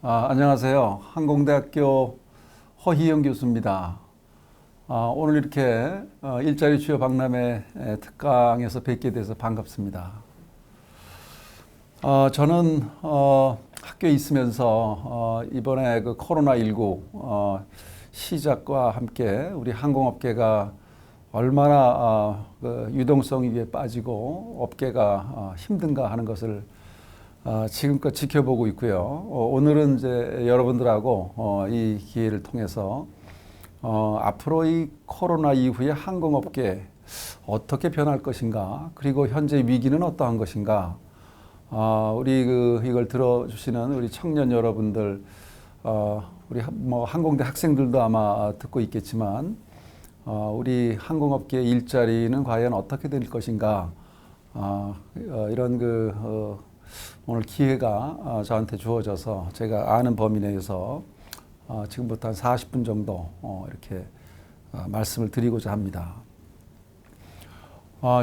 안녕하세요. 항공대학교 허희영 교수입니다. 오늘 이렇게 일자리 취업 박람회 특강에서 뵙게 돼서 반갑습니다. 저는 학교에 있으면서 이번에 그 코로나19 시작과 함께 우리 항공업계가 얼마나 그 유동성 위에 빠지고 업계가 힘든가 하는 것을 지금껏 지켜보고 있고요. 오늘은 이제 여러분들하고 이 기회를 통해서 앞으로 이 코로나 이후에 항공업계 어떻게 변할 것인가, 그리고 현재 위기는 어떠한 것인가, 우리 이걸 들어주시는 우리 청년 여러분들, 우리 뭐 항공대 학생들도 아마 듣고 있겠지만, 우리 항공업계의 일자리는 과연 어떻게 될 것인가, 이런 오늘 기회가 저한테 주어져서 제가 아는 범위 내에서 지금부터 한 40분 정도 이렇게 말씀을 드리고자 합니다.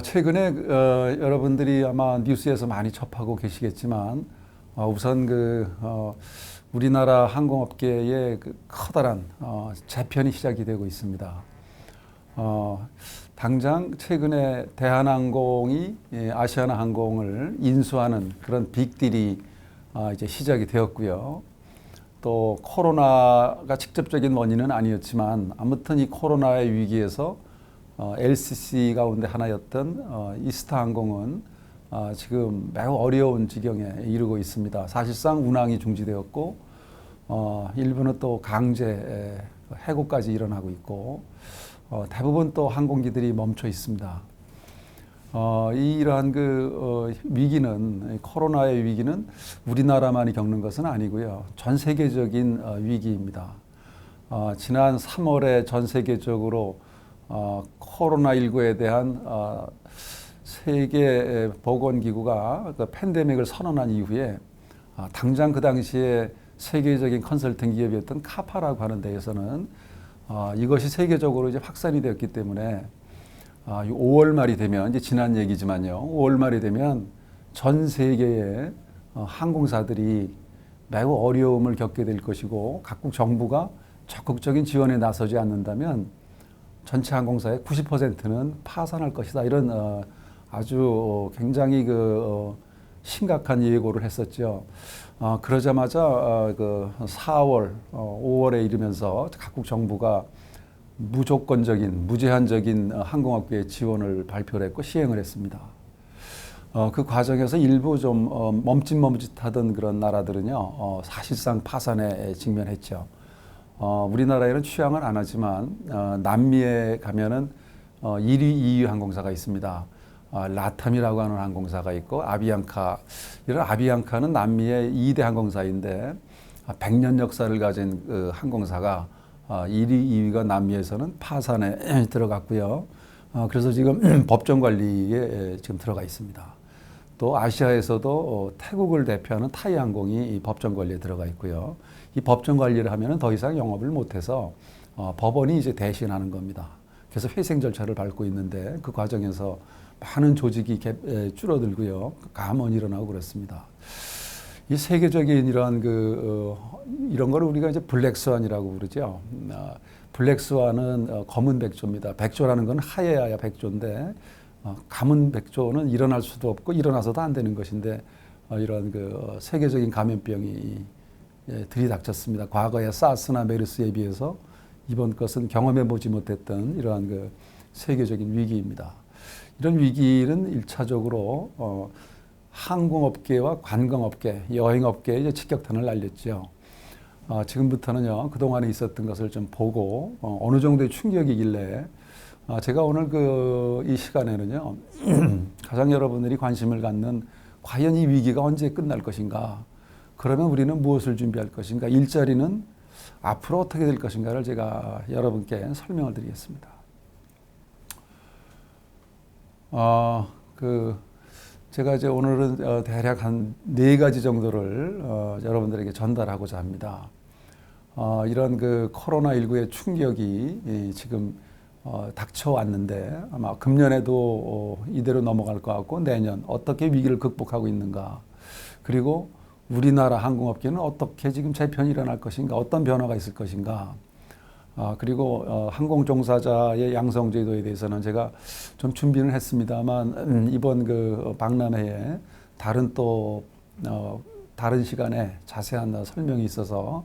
최근에 여러분들이 아마 뉴스에서 많이 접하고 계시겠지만 우선 우리나라 항공업계의 커다란 재편이 시작이 되고 있습니다. 당장 최근에 대한항공이 아시아나항공을 인수하는 그런 빅딜이 이제 시작이 되었고요. 또 코로나가 직접적인 원인은 아니었지만 아무튼 이 코로나의 위기에서 LCC 가운데 하나였던 이스타항공은 지금 매우 어려운 지경에 이르고 있습니다. 사실상 운항이 중지되었고 일부는 또 강제 해고까지 일어나고 있고 대부분 또 항공기들이 멈춰 있습니다. 이러한 위기는, 코로나의 위기는 우리나라만이 겪는 것은 아니고요. 전 세계적인 위기입니다. 지난 3월에 전 세계적으로 코로나19에 대한 세계 보건기구가 그 팬데믹을 선언한 이후에 당장 그 당시에 세계적인 컨설팅 기업이었던 카파라고 하는 데에서는 이것이 세계적으로 이제 확산이 되었기 때문에 5월 말이 되면, 이제 지난 얘기지만요, 5월 말이 되면 전 세계의 항공사들이 매우 어려움을 겪게 될 것이고 각국 정부가 적극적인 지원에 나서지 않는다면 전체 항공사의 90%는 파산할 것이다. 이런 아주 굉장히 심각한 예고를 했었죠. 그러자마자 4월, 5월에 이르면서 각국 정부가 무조건적인, 무제한적인 항공업계의 지원을 발표를 했고 시행을 했습니다. 그 과정에서 일부 좀 멈칫멈칫하던 그런 나라들은요, 사실상 파산에 직면했죠. 우리나라에는 취항을 안 하지만 남미에 가면은 1위, 2위 항공사가 있습니다. 라탐이라고 하는 항공사가 있고 아비앙카, 이런 아비앙카는 남미의 2대 항공사인데 100년 역사를 가진 항공사가 1위, 2위가 남미에서는 파산에 들어갔고요. 그래서 지금 법정 관리에 지금 들어가 있습니다. 또 아시아에서도 태국을 대표하는 타이항공이 법정 관리에 들어가 있고요. 이 법정 관리를 하면 더 이상 영업을 못해서 법원이 이제 대신하는 겁니다. 그래서 회생 절차를 밟고 있는데 그 과정에서 많은 조직이 줄어들고요. 감원이 일어나고 그렇습니다. 이 세계적인 이런 걸 우리가 이제 블랙스완이라고 그러죠. 블랙스완은 검은 백조입니다. 백조라는 건 하얘야 백조인데 검은 백조는 일어날 수도 없고 일어나서도 안 되는 것인데 이런 세계적인 감염병이 들이닥쳤습니다. 과거의 사스나 메르스에 비해서 이번 것은 경험해 보지 못했던 이러한 세계적인 위기입니다. 이런 위기는 1차적으로 항공업계와 관광업계, 여행업계에 이제 직격탄을 날렸죠. 지금부터는요, 그동안에 있었던 것을 좀 보고 어느 정도의 충격이길래 제가 오늘 이 시간에는요, 가장 여러분들이 관심을 갖는 과연 이 위기가 언제 끝날 것인가, 그러면 우리는 무엇을 준비할 것인가, 일자리는 앞으로 어떻게 될 것인가를 제가 여러분께 설명을 드리겠습니다. 제가 이제 오늘은 대략 한 4가지 정도를 여러분들에게 전달하고자 합니다. 이런 코로나19의 충격이 지금 닥쳐왔는데 아마 금년에도 이대로 넘어갈 것 같고 내년 어떻게 위기를 극복하고 있는가, 그리고 우리나라 항공업계는 어떻게 지금 재편이 일어날 것인가, 어떤 변화가 있을 것인가. 그리고 항공 종사자의 양성 제도에 대해서는 제가 좀 준비를 했습니다만 이번 그 박람회에 다른 또 다른 시간에 자세한 설명이 있어서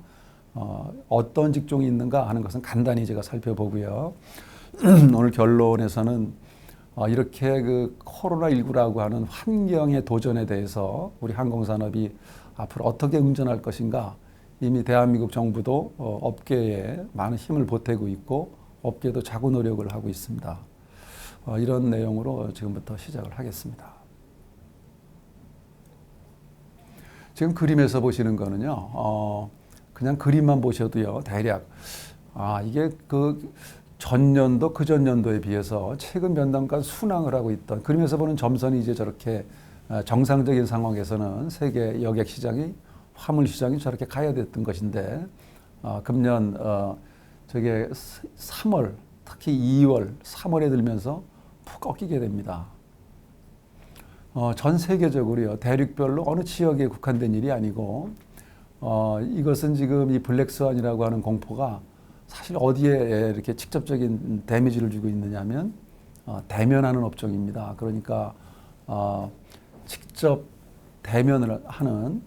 어떤 직종이 있는가 하는 것은 간단히 제가 살펴보고요. 오늘 결론에서는 이렇게 그 코로나19라고 하는 환경의 도전에 대해서 우리 항공산업이 앞으로 어떻게 응전할 것인가. 이미 대한민국 정부도 업계에 많은 힘을 보태고 있고 업계도 자구 노력을 하고 있습니다. 이런 내용으로 지금부터 시작을 하겠습니다. 지금 그림에서 보시는 거는요, 그냥 그림만 보셔도요, 대략 이게 그 전년도 그 전년도에 비해서 최근 변동과 순항을 하고 있던, 그림에서 보는 점선이 이제 저렇게 정상적인 상황에서는 세계 여객 시장이, 화물 시장이 저렇게 가야 됐던 것인데 금년 저게 3월, 특히 2월, 3월에 들면서 푹 꺾이게 됩니다. 전 세계적으로요, 대륙별로 어느 지역에 국한된 일이 아니고 이것은 지금 이 블랙스완이라고 하는 공포가 사실 어디에 이렇게 직접적인 데미지를 주고 있느냐면 대면하는 업종입니다. 그러니까 직접 대면을 하는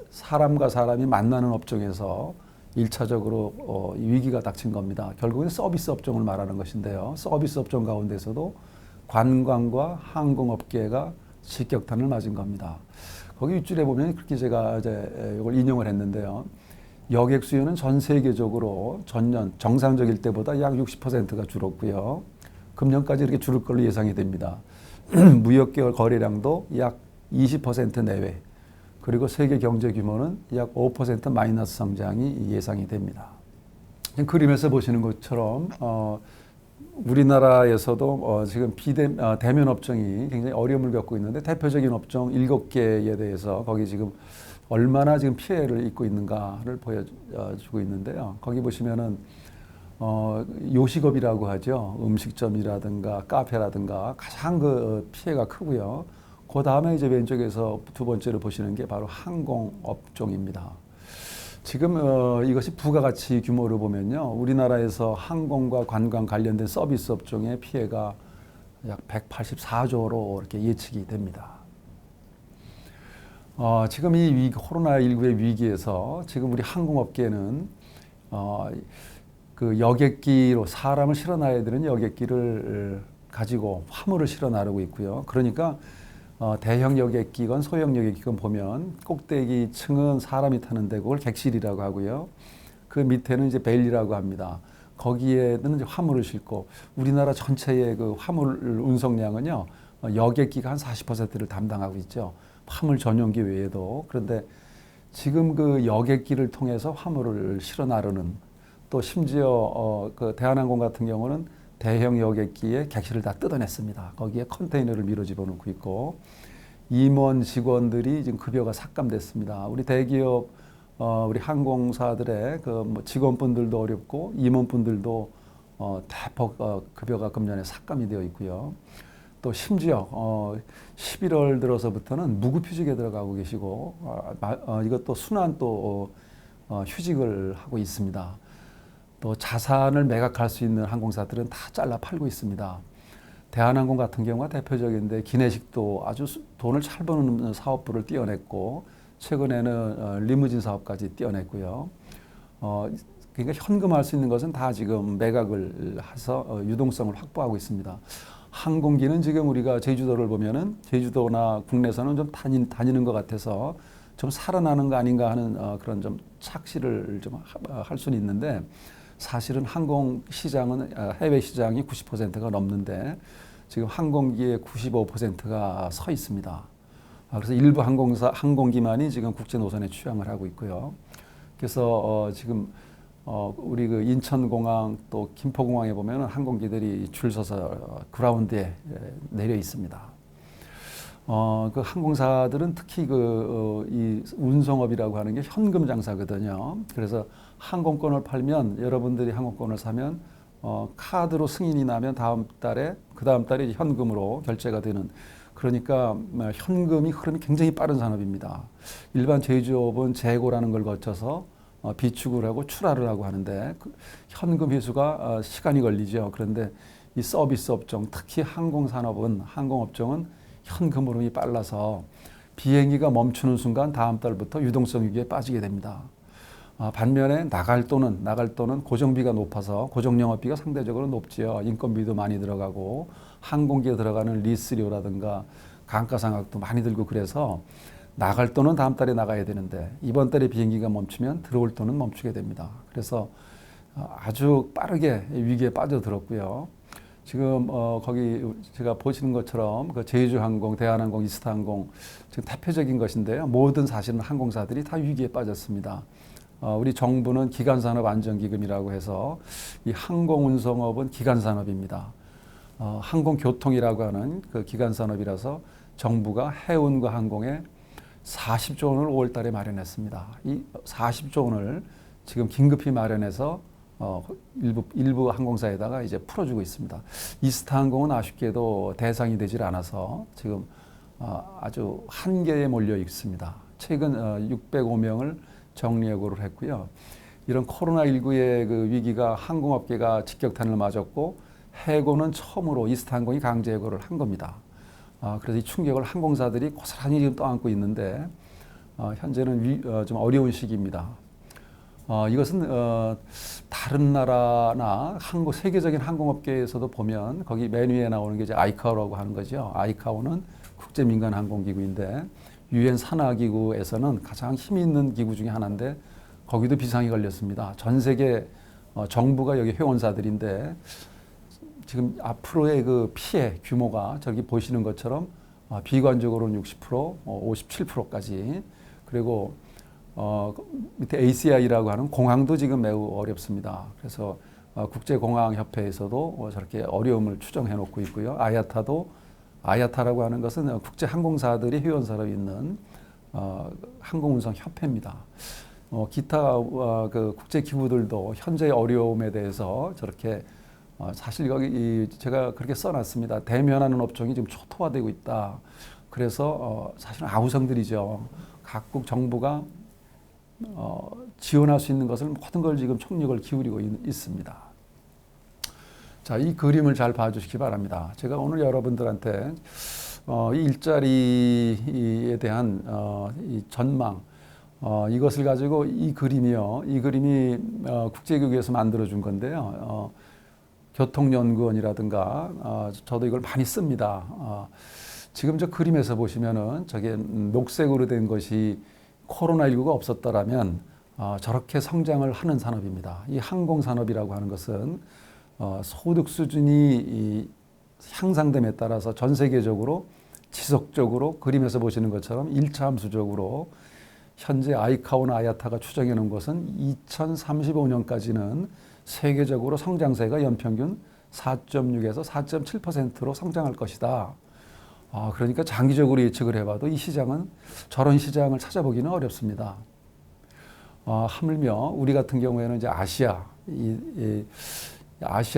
사람과 사람이 만나는 업종에서 1차적으로 위기가 닥친 겁니다. 결국은 서비스 업종을 말하는 것인데요. 서비스 업종 가운데서도 관광과 항공업계가 직격탄을 맞은 겁니다. 거기 윗줄에 보면 그렇게 제가 이제 이걸 인용을 했는데요. 여객 수요는 전 세계적으로 전년 정상적일 때보다 약 60%가 줄었고요. 금년까지 이렇게 줄을 걸로 예상이 됩니다. 무역계열 거래량도 약 20% 내외, 그리고 세계 경제 규모는 약 5% 마이너스 성장이 예상이 됩니다. 그림에서 보시는 것처럼 우리나라에서도 지금 대면 업종이 굉장히 어려움을 겪고 있는데 대표적인 업종 7개에 대해서 거기 지금 얼마나 지금 피해를 입고 있는가를 보여주고 있는데요. 거기 보시면은 요식업이라고 하죠. 음식점이라든가 카페라든가 가장 그 피해가 크고요. 그 다음에 이제 왼쪽에서 두 번째로 보시는 게 바로 항공업종입니다. 지금 이것이 부가가치 규모로 보면요, 우리나라에서 항공과 관광 관련된 서비스 업종의 피해가 약 184조로 이렇게 예측이 됩니다. 지금 이 코로나19의 위기에서 지금 우리 항공업계는 그 여객기로 사람을 실어 놔야 되는 여객기를 가지고 화물을 실어 나르고 있고요. 그러니까 대형 여객기건 소형 여객기건 보면 꼭대기 층은 사람이 타는데 그걸 객실이라고 하고요. 그 밑에는 이제 벨리라고 합니다. 거기에는 이제 화물을 싣고 우리나라 전체의 그 화물 운송량은요, 여객기가 한 40%를 담당하고 있죠. 화물 전용기 외에도. 그런데 지금 그 여객기를 통해서 화물을 실어 나르는, 또 심지어 그 대한항공 같은 경우는 대형 여객기에 객실을 다 뜯어냈습니다. 거기에 컨테이너를 밀어 집어넣고 있고 임원 직원들이 지금 급여가 삭감됐습니다. 우리 대기업 우리 항공사들의 그 직원분들도 어렵고 임원분들도 대폭 급여가 금년에 삭감이 되어 있고요. 또 심지어 11월 들어서부터는 무급휴직에 들어가고 계시고 이것도 순환 또 휴직을 하고 있습니다. 또 자산을 매각할 수 있는 항공사들은 다 잘라 팔고 있습니다. 대한항공 같은 경우가 대표적인데 기내식도 아주 돈을 잘 버는 사업부를 띄어냈고 최근에는 리무진 사업까지 띄어냈고요. 그러니까 현금화할 수 있는 것은 다 지금 매각을 해서 유동성을 확보하고 있습니다. 항공기는 지금 우리가 제주도를 보면은 제주도나 국내에서는 좀 다니는 것 같아서 좀 살아나는 거 아닌가 하는 그런 좀 착시를 좀 할 수는 있는데 사실은 항공 시장은 해외 시장이 90%가 넘는데 지금 항공기의 95%가 서 있습니다. 그래서 일부 항공기만이 지금 국제 노선에 취항을 하고 있고요. 그래서 지금 우리 그 인천공항 또 김포공항에 보면 항공기들이 줄 서서 그라운드에 내려 있습니다. 그 항공사들은 특히 이 운송업이라고 하는 게 현금 장사거든요. 그래서 항공권을 팔면 여러분들이 항공권을 사면 카드로 승인이 나면 그 다음 달에 현금으로 결제가 되는 그러니까 현금이 흐름이 굉장히 빠른 산업입니다. 일반 제조업은 재고라는 걸 거쳐서 비축을 하고 출하를 하고 하는데 현금 회수가 시간이 걸리죠. 그런데 이 서비스 업종, 특히 항공업종은 현금 흐름이 빨라서 비행기가 멈추는 순간 다음 달부터 유동성 위기에 빠지게 됩니다. 반면에 나갈 돈은 고정비가 높아서 고정 영업비가 상대적으로 높지요. 인건비도 많이 들어가고 항공기에 들어가는 리스료라든가 감가상각도 많이 들고 그래서 나갈 돈은 다음 달에 나가야 되는데 이번 달에 비행기가 멈추면 들어올 돈은 멈추게 됩니다. 그래서 아주 빠르게 위기에 빠져들었고요. 지금 거기 제가 보시는 것처럼 그 제주항공, 대한항공, 이스타항공 지금 대표적인 것인데요. 모든 사실은 항공사들이 다 위기에 빠졌습니다. 우리 정부는 기간산업안전기금이라고 해서 이 항공운송업은 기간산업입니다. 항공교통이라고 하는 그 기간산업이라서 정부가 해운과 항공에 40조 원을 5월 달에 마련했습니다. 이 40조 원을 지금 긴급히 마련해서 일부 항공사에다가 이제 풀어주고 있습니다. 이스타항공은 아쉽게도 대상이 되질 않아서 지금 아주 한계에 몰려 있습니다. 최근 605명을 정리해고를 했고요. 이런 코로나19의 그 위기가 항공업계가 직격탄을 맞았고 해고는 처음으로 이스타항공이 강제해고를 한 겁니다. 그래서 이 충격을 항공사들이 고스란히 지금 떠안고 있는데 현재는 좀 어려운 시기입니다. 이것은 다른 나라나 세계적인 항공업계에서도 보면 거기 맨 위에 나오는 게 이제 아이카오라고 하는 거죠. 아이카오는 국제민간항공기구인데 유엔 산하기구에서는 가장 힘이 있는 기구 중에 하나인데 거기도 비상이 걸렸습니다. 전 세계 정부가 여기 회원사들인데 지금 앞으로의 그 피해 규모가 저기 보시는 것처럼 비관적으로는 60%, 57%까지 그리고 밑에 ACI라고 하는 공항도 지금 매우 어렵습니다. 그래서 국제공항협회에서도 저렇게 어려움을 추정해 놓고 있고요. 아야타라고 하는 것은 국제항공사들이 회원사로 있는 항공운송협회입니다. 기타 그 국제기구들도 현재의 어려움에 대해서 저렇게 사실 여기 제가 그렇게 써놨습니다. 대면하는 업종이 지금 초토화되고 있다. 그래서 사실은 아우성들이죠. 각국 정부가 지원할 수 있는 것을 모든 걸 지금 총력을 기울이고 있습니다. 자, 이 그림을 잘 봐주시기 바랍니다. 제가 오늘 여러분들한테 이 일자리에 대한 이 전망 이것을 가지고 이 그림이 국제기구에서 만들어준 건데요. 교통연구원이라든가 저도 이걸 많이 씁니다. 지금 저 그림에서 보시면은 저게 녹색으로 된 것이 코로나19가 없었더라면 저렇게 성장을 하는 산업입니다. 이 항공산업이라고 하는 것은 소득 수준이 향상됨에 따라서 전 세계적으로 지속적으로 그림에서 보시는 것처럼 일차함수적으로 현재 아이카오나 아야타가 추정해 놓은 것은 2035년까지는 세계적으로 성장세가 연평균 4.6에서 4.7%로 성장할 것이다. 그러니까 장기적으로 예측을 해봐도 이 시장은 저런 시장을 찾아보기는 어렵습니다. 하물며 우리 같은 경우에는 이제 아시아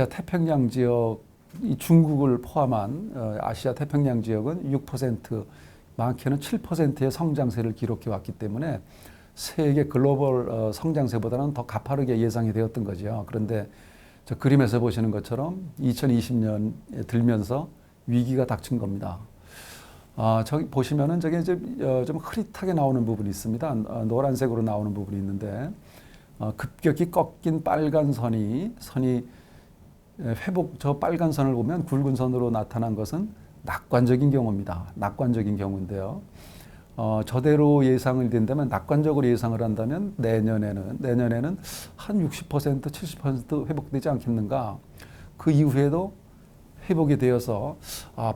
태평양 지역, 이 중국을 포함한 아시아 태평양 지역은 6%, 많게는 7%의 성장세를 기록해 왔기 때문에 세계 글로벌 성장세보다는 더 가파르게 예상이 되었던 거죠. 그런데 저 그림에서 보시는 것처럼 2020년에 들면서 위기가 닥친 겁니다. 저기 보시면은 저게 이제 좀 흐릿하게 나오는 부분이 있습니다. 노란색으로 나오는 부분이 있는데 급격히 꺾인 빨간 선이 회복, 저 빨간 선을 보면 굵은 선으로 나타난 것은 낙관적인 경우입니다. 낙관적인 경우인데요. 저대로 예상을 된다면, 낙관적으로 예상을 한다면 내년에는 한 60%, 70% 회복되지 않겠는가. 그 이후에도 회복이 되어서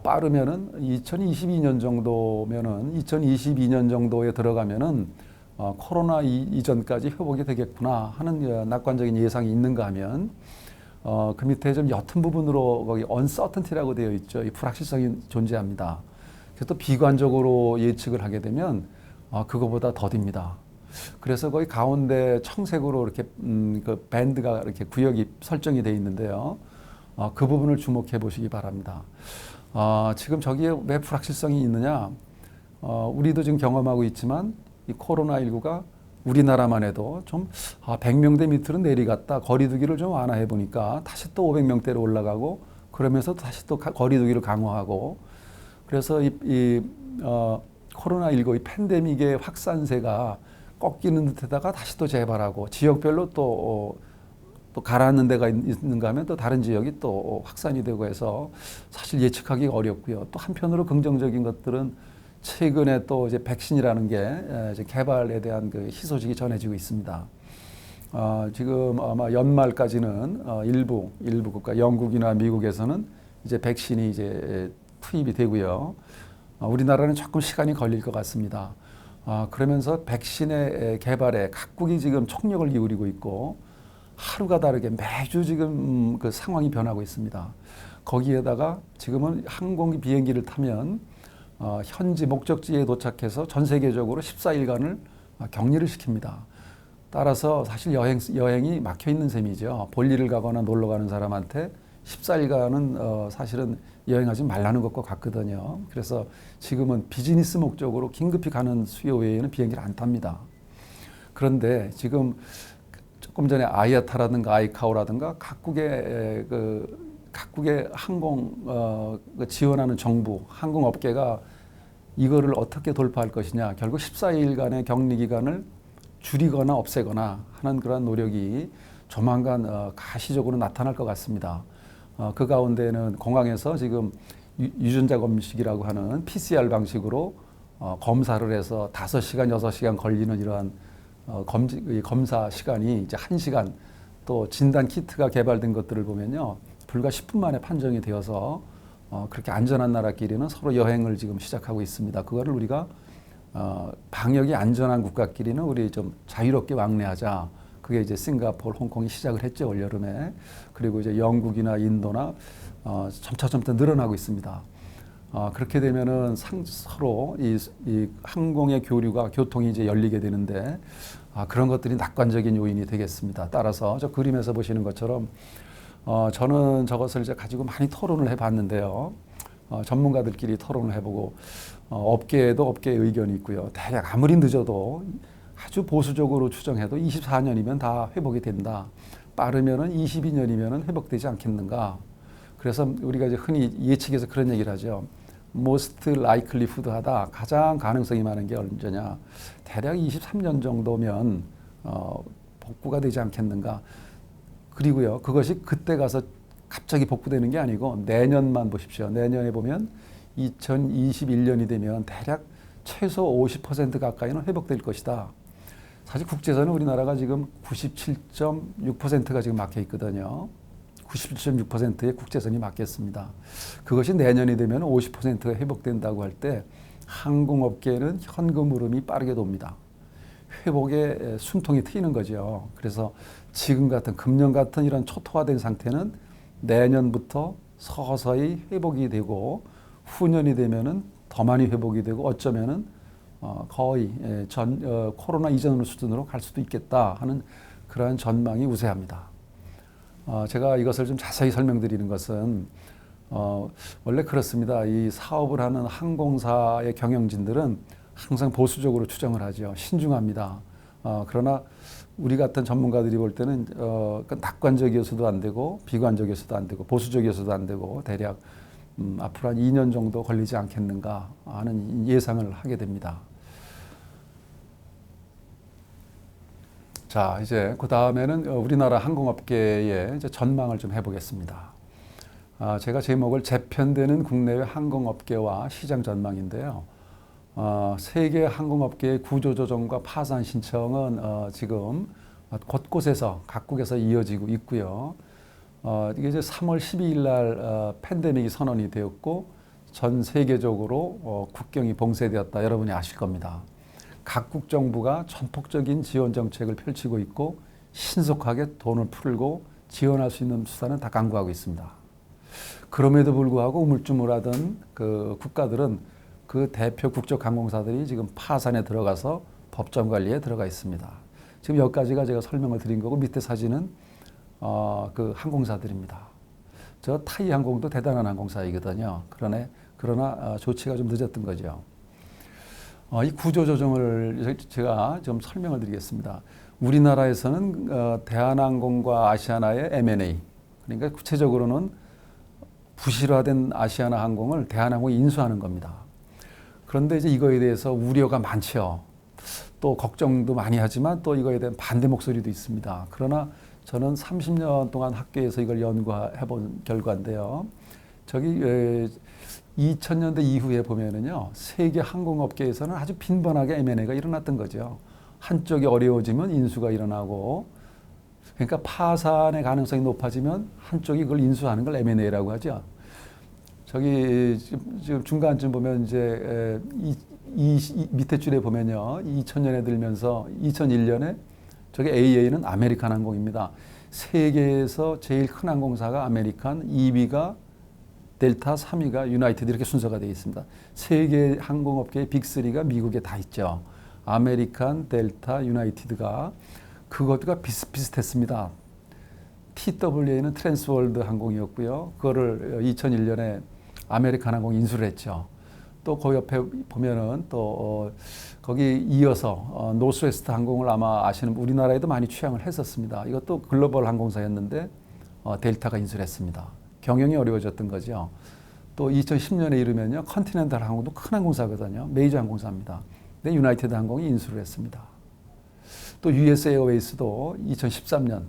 빠르면은 2022년 정도에 들어가면은 코로나 이전까지 회복이 되겠구나 하는 낙관적인 예상이 있는가 하면 그 밑에 좀 옅은 부분으로 거기 uncertainty라고 되어 있죠. 이 불확실성이 존재합니다. 그래서 또 비관적으로 예측을 하게 되면 그거보다 더딥니다. 그래서 거기 가운데 청색으로 이렇게 그 밴드가 이렇게 구역이 설정이 되어 있는데요. 그 부분을 주목해 보시기 바랍니다. 지금 저기에 왜 불확실성이 있느냐? 우리도 지금 경험하고 있지만 이 코로나19가 우리나라만 해도 좀 100명대 밑으로 내려갔다. 거리두기를 좀 완화해 보니까 다시 또 500명대로 올라가고 그러면서 다시 또 거리두기를 강화하고 그래서 코로나19 이 팬데믹의 확산세가 꺾이는 듯하다가 다시 또 재발하고 지역별로 또 가라앉는 데가 있는가 하면 또 다른 지역이 또 확산이 되고 해서 사실 예측하기 어렵고요. 또 한편으로 긍정적인 것들은 최근에 또 이제 백신이라는 게 이제 개발에 대한 그 희소식이 전해지고 있습니다. 지금 아마 연말까지는 일부 국가, 영국이나 미국에서는 이제 백신이 이제 투입이 되고요. 우리나라는 조금 시간이 걸릴 것 같습니다. 그러면서 백신의 개발에 각국이 지금 총력을 기울이고 있고 하루가 다르게 매주 지금 그 상황이 변하고 있습니다. 거기에다가 지금은 항공 비행기를 타면 현지 목적지에 도착해서 전 세계적으로 14일간을 격리를 시킵니다. 따라서 사실 여행이 막혀 있는 셈이죠. 볼일을 가거나 놀러 가는 사람한테 14일간은 사실은 여행하지 말라는 것과 같거든요. 그래서 지금은 비즈니스 목적으로 긴급히 가는 수요 외에는 비행기를 안 탑니다. 그런데 지금 조금 전에 아이아타라든가 아이카오라든가 각국의 항공 지원하는 정부, 항공업계가 이거를 어떻게 돌파할 것이냐. 결국 14일간의 격리 기간을 줄이거나 없애거나 하는 그런 노력이 조만간 가시적으로 나타날 것 같습니다. 그 가운데는 공항에서 지금 유전자 검식이라고 하는 PCR 방식으로 검사를 해서 5시간, 6시간 걸리는 이러한 검사 시간이 이제 1시간 또 진단 키트가 개발된 것들을 보면요. 불과 10분 만에 판정이 되어서 그렇게 안전한 나라끼리는 서로 여행을 지금 시작하고 있습니다. 그거를 우리가 방역이 안전한 국가끼리는 우리 좀 자유롭게 왕래하자. 그게 이제 싱가포르, 홍콩이 시작을 했죠, 올여름에. 그리고 이제 영국이나 인도나 점차 늘어나고 있습니다. 그렇게 되면은 서로 이 항공의 교통이 이제 열리게 되는데 그런 것들이 낙관적인 요인이 되겠습니다. 따라서 저 그림에서 보시는 것처럼 저는 저것을 이제 가지고 많이 토론을 해봤는데요. 전문가들끼리 토론을 해보고 업계에도 업계의 의견이 있고요. 대략 아무리 늦어도 아주 보수적으로 추정해도 24년이면 다 회복이 된다. 빠르면은 22년이면은 회복되지 않겠는가. 그래서 우리가 이제 흔히 예측해서 그런 얘기를 하죠. most likelihood하다. 가장 가능성이 많은 게 언제냐. 대략 23년 정도면 복구가 되지 않겠는가. 그리고요. 그것이 그때 가서 갑자기 복구되는 게 아니고 내년만 보십시오. 내년에 보면 2021년이 되면 대략 최소 50% 가까이는 회복될 것이다. 사실 국제선은 우리나라가 지금 97.6%가 지금 막혀 있거든요. 97.6%의 국제선이 막혔습니다. 그것이 내년이 되면 50%가 회복된다고 할 때 항공업계는 현금 흐름이 빠르게 돕니다. 회복에 숨통이 트이는 거죠. 그래서 지금 같은 금년 같은 이런 초토화된 상태는 내년부터 서서히 회복이 되고 후년이 되면은 더 많이 회복이 되고 어쩌면은 거의 코로나 이전 수준으로 갈 수도 있겠다 하는 그러한 전망이 우세합니다. 제가 이것을 좀 자세히 설명드리는 것은 원래 그렇습니다. 이 사업을 하는 항공사의 경영진들은 항상 보수적으로 추정을 하죠. 신중합니다. 그러나 우리 같은 전문가들이 볼 때는 낙관적이어서도 안 되고 비관적이어서도 안 되고 보수적이어서도 안 되고 대략 앞으로 한 2년 정도 걸리지 않겠는가 하는 예상을 하게 됩니다. 자, 이제 그 다음에는 우리나라 항공업계의 이제 전망을 좀 해보겠습니다. 제가 제목을 재편되는 국내외 항공업계와 시장 전망인데요. 세계 항공업계의 구조조정과 파산 신청은 지금 곳곳에서 각국에서 이어지고 있고요. 이게 이제 3월 12일 날 팬데믹이 선언이 되었고 전 세계적으로 국경이 봉쇄되었다. 여러분이 아실 겁니다. 각국 정부가 전폭적인 지원 정책을 펼치고 있고 신속하게 돈을 풀고 지원할 수 있는 수단은 다 강구하고 있습니다. 그럼에도 불구하고 우물쭈물하던 그 국가들은 그 대표 국적 항공사들이 지금 파산에 들어가서 법정 관리에 들어가 있습니다. 지금 여기까지가 제가 설명을 드린 거고 밑에 사진은 그 항공사들입니다. 저 타이 항공도 대단한 항공사이거든요. 그러나 조치가 좀 늦었던 거죠. 이 구조 조정을 제가 좀 설명을 드리겠습니다. 우리나라에서는 대한항공과 아시아나의 M&A, 그러니까 구체적으로는 부실화된 아시아나 항공을 대한항공이 인수하는 겁니다. 그런데 이제 이거에 대해서 우려가 많죠. 또 걱정도 많이 하지만 또 이거에 대한 반대 목소리도 있습니다. 그러나 저는 30년 동안 학교에서 이걸 연구해 본 결과인데요. 저기 2000년대 이후에 보면은요, 세계 항공업계에서는 아주 빈번하게 M&A가 일어났던 거죠. 한쪽이 어려워지면 인수가 일어나고, 그러니까 파산의 가능성이 높아지면 한쪽이 그걸 인수하는 걸 M&A라고 하죠. 저기 지금 중간쯤 보면 이제 이 밑에 줄에 보면요, 2000년에 들면서 2001년에 저게 AA는 아메리칸 항공입니다. 세계에서 제일 큰 항공사가 아메리칸, 2위가 델타, 3위가 유나이티드, 이렇게 순서가 되어 있습니다. 세계 항공업계의 빅3가 미국에 다 있죠. 아메리칸, 델타, 유나이티드가 그것과 비슷비슷했습니다. TWA는 트랜스월드 항공이었고요. 그거를 2001년에 아메리칸 항공이 인수를 했죠. 또 그 옆에 보면은 또 거기 이어서 노스웨스트 항공을 아마 아시는, 우리나라에도 많이 취항을 했었습니다. 이것도 글로벌 항공사였는데 델타가 인수를 했습니다. 경영이 어려워졌던 거죠. 또 2010년에 이르면요, 컨티넨탈 항공도 큰 항공사거든요. 메이저 항공사입니다. 근데 유나이티드 항공이 인수를 했습니다. 또 US 에어웨이스도 2013년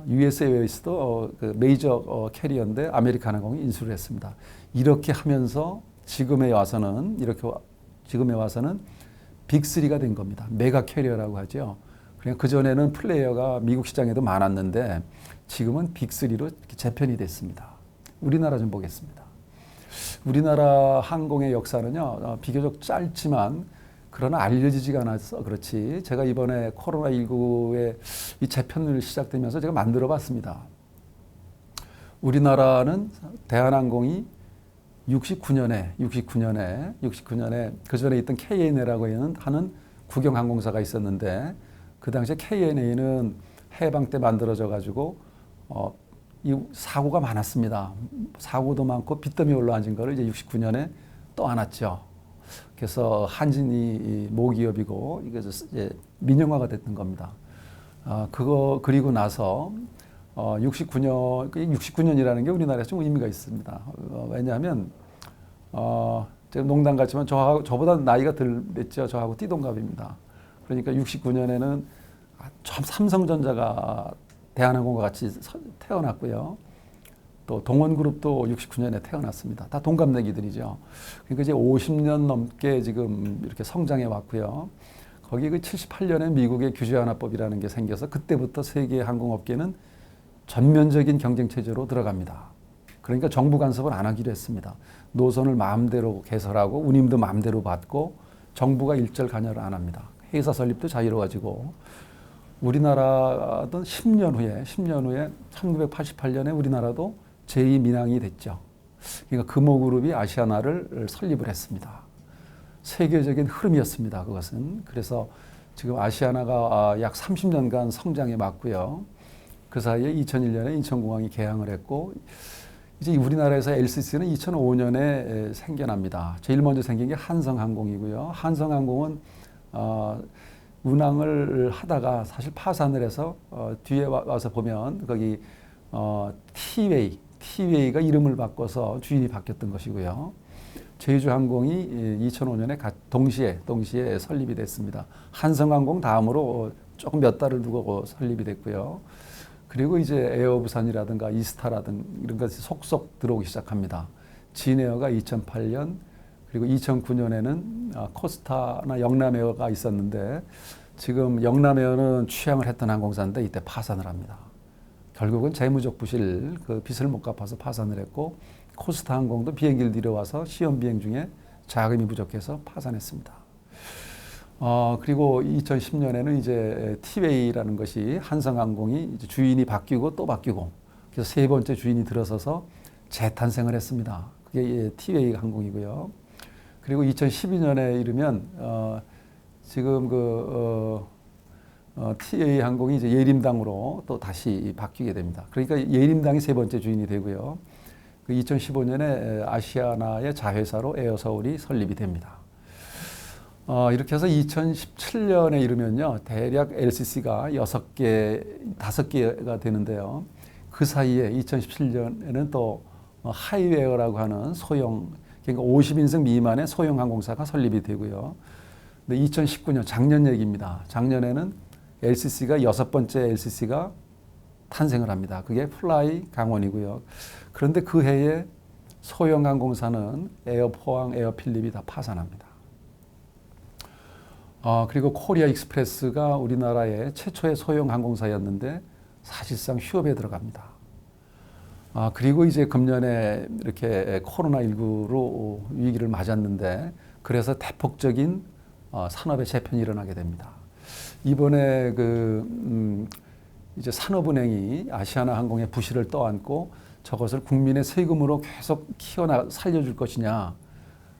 US 에어웨이스도 그 메이저 캐리어인데 아메리칸 항공이 인수를 했습니다. 이렇게 하면서 지금에 와서는 빅3가 된 겁니다. 메가 캐리어라고 하죠. 그러니까 그전에는 플레이어가 미국 시장에도 많았는데 지금은 빅3로 재편이 됐습니다. 우리나라 좀 보겠습니다. 우리나라 항공의 역사는요, 비교적 짧지만 그러나 알려지지가 않아서 그렇지, 제가 이번에 코로나19의 이 재편을 시작되면서 제가 만들어 봤습니다. 우리나라는 대한항공이 69년에 그 전에 있던 KNA라고 하는 국영항공사가 있었는데, 그 당시에 KNA는 해방 때 만들어져 가지고 이 사고가 많았습니다. 사고도 많고 빚더미 올라앉은 거를 이제 69년에 또 안았죠. 그래서 한진이 모기업이고 이게 이제 민영화가 됐던 겁니다. 그리고 나서 69년이라는 게 우리나라에 좀 의미가 있습니다. 왜냐하면 제가 농담 같지만 저보다 나이가 덜 됐죠. 저하고 띠동갑입니다. 그러니까 69년에는 삼성전자가 대한항공과 같이 태어났고요. 또 동원그룹도 69년에 태어났습니다. 다 동갑내기들이죠. 그러니까 이제 50년 넘게 지금 이렇게 성장해 왔고요. 거기 그 78년에 미국의 규제완화법이라는 게 생겨서 그때부터 세계 항공업계는 전면적인 경쟁 체제로 들어갑니다. 그러니까 정부 간섭을 안 하기로 했습니다. 노선을 마음대로 개설하고 운임도 마음대로 받고 정부가 일절 관여를 안 합니다. 회사 설립도 자유로워지고, 우리나라도 10년 후에 1988년에 우리나라도 제2민항이 됐죠. 그러니까 금호그룹이 아시아나를 설립을 했습니다. 세계적인 흐름이었습니다. 그것은. 그래서 지금 아시아나가 약 30년간 성장해 왔고요. 그 사이에 2001년에 인천공항이 개항을 했고, 이제 우리나라에서 LCC는 2005년에 생겨납니다. 제일 먼저 생긴 게 한성항공이고요. 한성항공은 운항을 하다가 사실 파산을 해서 뒤에 와서 보면 거기 T웨이가 이름을 바꿔서 주인이 바뀌었던 것이고요. 제주항공이 2005년에 동시에 설립이 됐습니다. 한성항공 다음으로 조금 몇 달을 두고 설립이 됐고요. 그리고 이제 에어부산이라든가 이스타라든가 이런 것이 속속 들어오기 시작합니다. 진에어가 2008년, 그리고 2009년에는 코스타나 영남에어가 있었는데, 지금 영남에어는 취항을 했던 항공사인데 이때 파산을 합니다. 결국은 재무적 부실, 그 빚을 못 갚아서 파산을 했고, 코스타 항공도 비행기를 들여와서 시험 비행 중에 자금이 부족해서 파산했습니다. 그리고 2010년에는 이제 티웨이라는 것이 한성항공이 이제 주인이 바뀌고 또 바뀌고, 그래서 세 번째 주인이 들어서서 재탄생을 했습니다. 그게 티웨이 항공이고요. 그리고 2012년에 이르면 지금 TA 항공이 이제 예림당으로 또 다시 바뀌게 됩니다. 그러니까 예림당이 세 번째 주인이 되고요. 그 2015년에 아시아나의 자회사로 에어서울이 설립이 됩니다. 이렇게 해서 2017년에 이르면요, 대략 LCC가 5개가 되는데요. 그 사이에 2017년에는 또 하이웨어라고 하는 소형, 그러니까 50인승 미만의 소형 항공사가 설립이 되고요. 근데 2019년 작년 얘기입니다. 작년에는 LCC가 6번째 LCC가 탄생을 합니다. 그게 플라이 강원이고요. 그런데 그 해에 소형 항공사는 에어포항, 에어필립이 다 파산합니다. 그리고 코리아 익스프레스가 우리나라의 최초의 소형 항공사였는데 사실상 휴업에 들어갑니다. 그리고 이제 금년에 이렇게 코로나19로 위기를 맞았는데 그래서 대폭적인 산업의 재편이 일어나게 됩니다. 이번에 이제 산업은행이 아시아나 항공의 부실을 떠안고 저것을 국민의 세금으로 계속 살려줄 것이냐,